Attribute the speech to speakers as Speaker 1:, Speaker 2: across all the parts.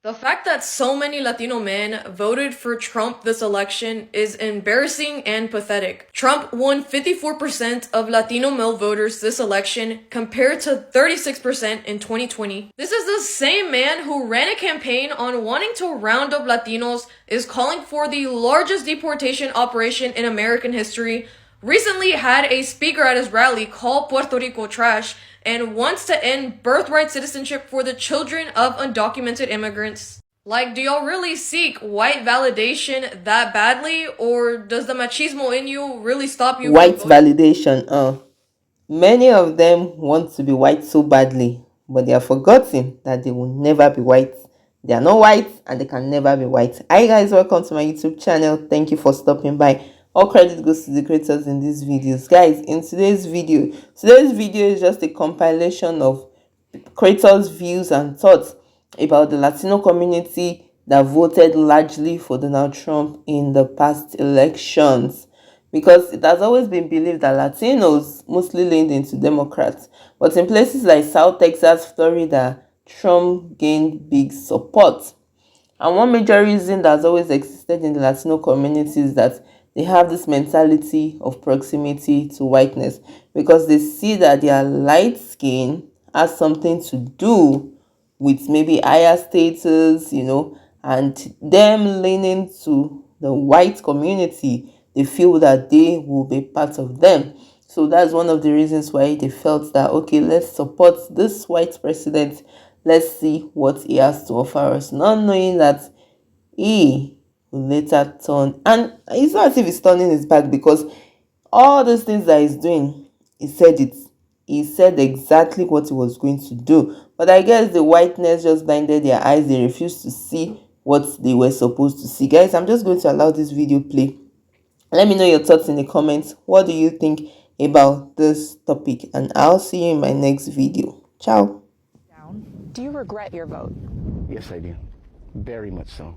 Speaker 1: The fact that so many Latino men voted for Trump this election is embarrassing and pathetic. Trump won 54% of Latino male voters this election compared to 36% in 2020. This is the same man who ran a campaign on wanting to round up Latinos, is calling for the largest deportation operation in American history, recently had a speaker at his rally call Puerto Rico trash, and wants to end birthright citizenship for the children of undocumented immigrants. Like, do y'all really seek white validation that badly, or does the machismo in you really stop you
Speaker 2: White
Speaker 1: from voting?
Speaker 2: validation. Many of them want to be white so badly, but they have forgotten that they will never be white. They are not white and they can never be white. Hi guys, welcome to my YouTube channel. Thank you for stopping by. All credit goes to the creators in these videos. Guys, in today's video is just a compilation of creators' views and thoughts about the Latino community that voted largely for Donald Trump in the past elections. Because it has always been believed that Latinos mostly leaned into Democrats. But in places like South Texas, Florida, Trump gained big support. And one major reason that's always existed in the Latino community is that they have this mentality of proximity to whiteness, because they see that their light skin has something to do with maybe higher status, and them leaning to the white community. They feel that they will be part of them. So that's one of the reasons why they felt that, okay, let's support this white president. Let's see what he has to offer us, not knowing that he will later turn. And it's not as if he's turning his back, because all those things that he's doing, he said it. He said exactly what he was going to do. But I guess the whiteness just blinded their eyes. They refused to see what they were supposed to see. Guys, I'm just going to allow this video play. Let me know your thoughts in the comments. What do you think about this topic? And I'll see you in my next video. Ciao.
Speaker 3: Do you regret your vote?
Speaker 4: Yes, I do. Very much so.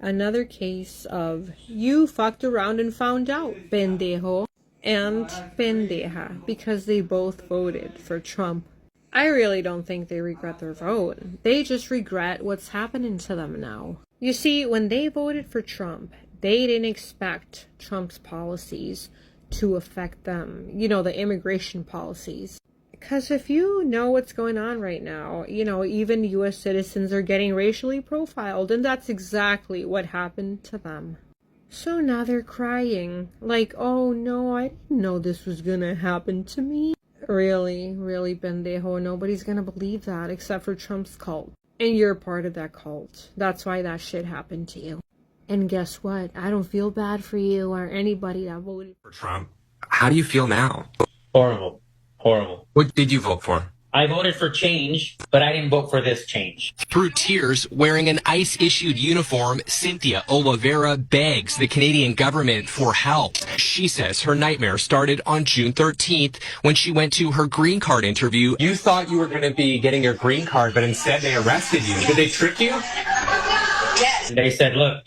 Speaker 5: Another case of you fucked around and found out, pendejo and pendeja, because they both voted for Trump. I really don't think they regret their vote. They just regret what's happening to them now. You see, when they voted for Trump, they didn't expect Trump's policies to affect them. The immigration policies. Because if you know what's going on right now, even U.S. citizens are getting racially profiled, and that's exactly what happened to them. So now they're crying, like, oh no, I didn't know this was gonna happen to me. Really, pendejo, nobody's gonna believe that except for Trump's cult. And you're part of that cult. That's why that shit happened to you. And guess what? I don't feel bad for you or anybody that voted
Speaker 6: for Trump. How do you feel now?
Speaker 7: Horrible.
Speaker 6: What did you vote for?
Speaker 7: I voted for change, but I didn't vote for this change.
Speaker 6: Through tears, wearing an ICE-issued uniform, Cynthia Oliveira begs the Canadian government for help. She says her nightmare started on June 13th when she went to her green card interview. You thought you were going to be getting your green card, but instead they arrested you. Did they trick you?
Speaker 7: Yes. They said, look,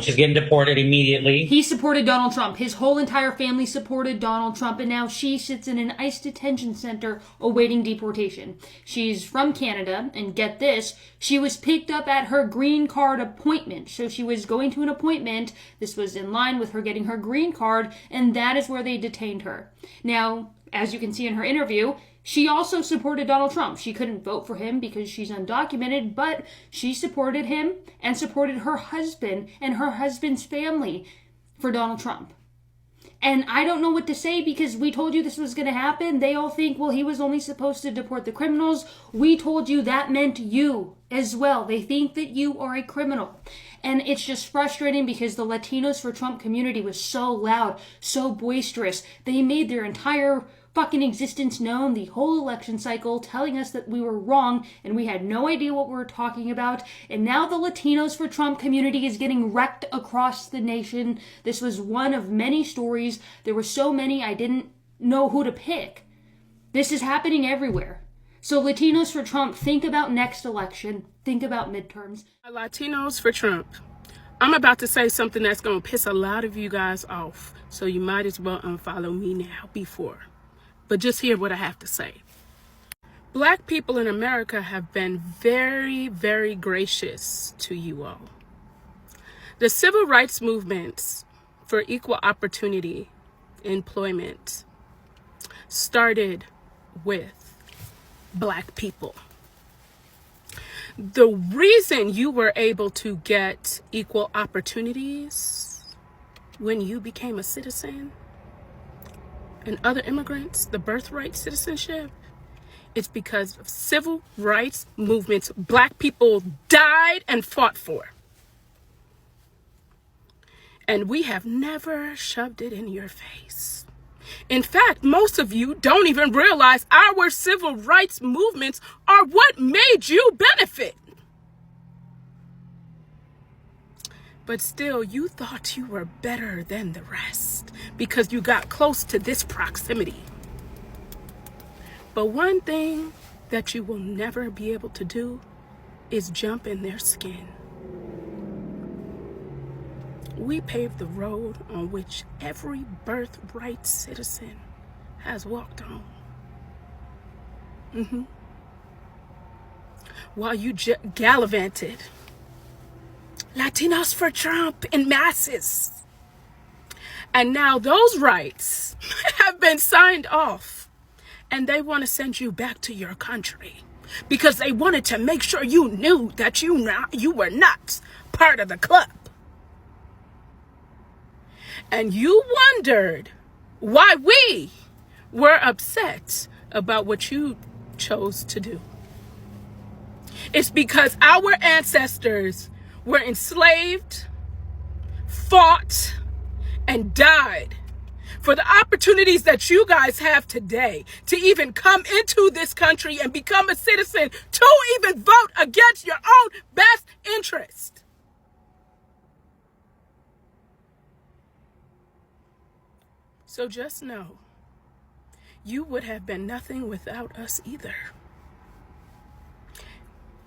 Speaker 7: she's getting deported immediately.
Speaker 8: He supported Donald Trump. His whole entire family supported Donald Trump, and now she sits in an ICE detention center awaiting deportation. She's from Canada, and get this, she was picked up at her green card appointment. So she was going to an appointment. This was in line with her getting her green card, and that is where they detained her. Now, as you can see in her interview, she also supported Donald Trump. She couldn't vote for him because she's undocumented, but she supported him and supported her husband and her husband's family for Donald Trump. And I don't know what to say, because we told you this was going to happen. They all think, well, he was only supposed to deport the criminals. We told you that meant you as well. They think that you are a criminal. And it's just frustrating because the Latinos for Trump community was so loud, so boisterous. They made their entire fucking existence known the whole election cycle, telling us that we were wrong and we had no idea what we were talking about. And now the Latinos for Trump community is getting wrecked across the nation. This was one of many stories. There were so many I didn't know who to pick. This is happening everywhere. So Latinos for Trump, think about next election. Think about midterms.
Speaker 9: Latinos for Trump. I'm about to say something that's going to piss a lot of you guys off. So you might as well unfollow me now before. But just hear what I have to say. Black people in America have been very, very gracious to you all. The civil rights movements for equal opportunity employment started with Black people. The reason you were able to get equal opportunities when you became a citizen and other immigrants, the birthright citizenship, it's because of civil rights movements Black people died and fought for. And we have never shoved it in your face. In fact, most of you don't even realize our civil rights movements are what made you benefit. But still, you thought you were better than the rest because you got close to this proximity. But one thing that you will never be able to do is jump in their skin. We paved the road on which every birthright citizen has walked on. While you gallivanted, Latinos for Trump in masses. And now those rights have been signed off, and they want to send you back to your country because they wanted to make sure you knew that you were not part of the club. And you wondered why we were upset about what you chose to do. It's because our ancestors were enslaved, fought, and died for the opportunities that you guys have today to even come into this country and become a citizen, to even vote against your own best interest. So just know, you would have been nothing without us either.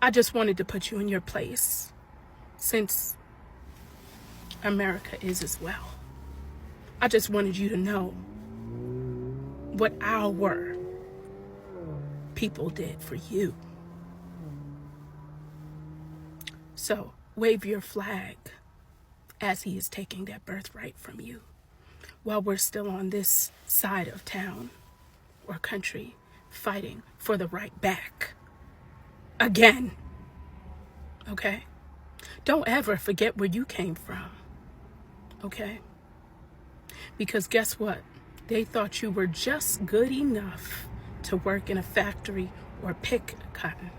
Speaker 9: I just wanted to put you in your place, since America is as well. I just wanted you to know what our people did for you. So wave your flag as he is taking that birthright from you, while we're still on this side of town or country fighting for the right back. Again. Okay? Don't ever forget where you came from. Okay? Because guess what? They thought you were just good enough to work in a factory or pick cotton.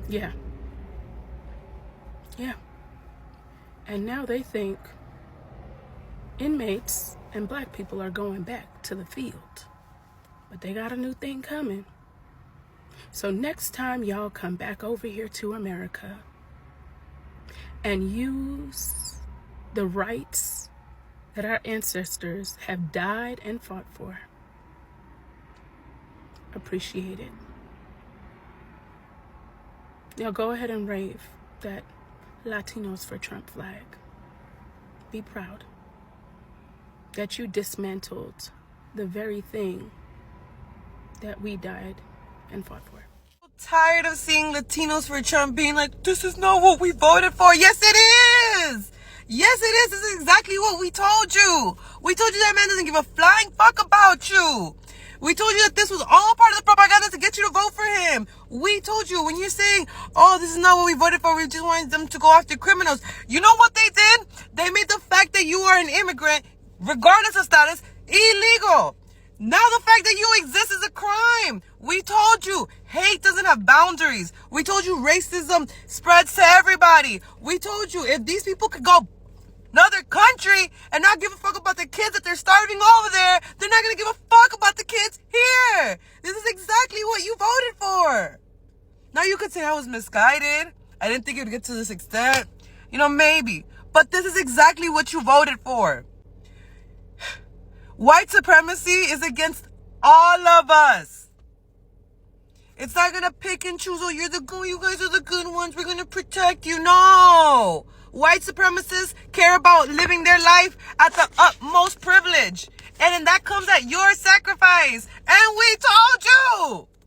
Speaker 9: Yeah. Yeah. And now they think inmates and Black people are going back to the field. But they got a new thing coming. So next time y'all come back over here to America and use the rights that our ancestors have died and fought for, appreciate it. Now go ahead and rave that Latinos for Trump flag. Be proud that you dismantled the very thing that we died and fought for.
Speaker 2: Tired of seeing Latinos for Trump being like, this is not what we voted for. Yes, it is. Yes, it is. This is exactly what we told you. We told you that man doesn't give a flying fuck about you. We told you that this was all part of the propaganda to get you to vote for him. We told you, when you're saying, oh, this is not what we voted for, we just wanted them to go after criminals. You know what they did? They made the fact that you are an immigrant, regardless of status, illegal. Now the fact that you exist is a crime. We told you hate doesn't have boundaries. We told you racism spreads to everybody. We told you if these people could go another country and not give a fuck about the kids that they're starving over there, they're not going to give a fuck about the kids here. This is exactly what you voted for. Now you could say I was misguided. I didn't think it would get to this extent. You know, maybe. But this is exactly what you voted for. White supremacy is against all of us. It's not going to pick and choose, oh, you guys are the good ones, we're going to protect you. No. White supremacists care about living their life at the utmost privilege. And then that comes at your sacrifice. And we told you.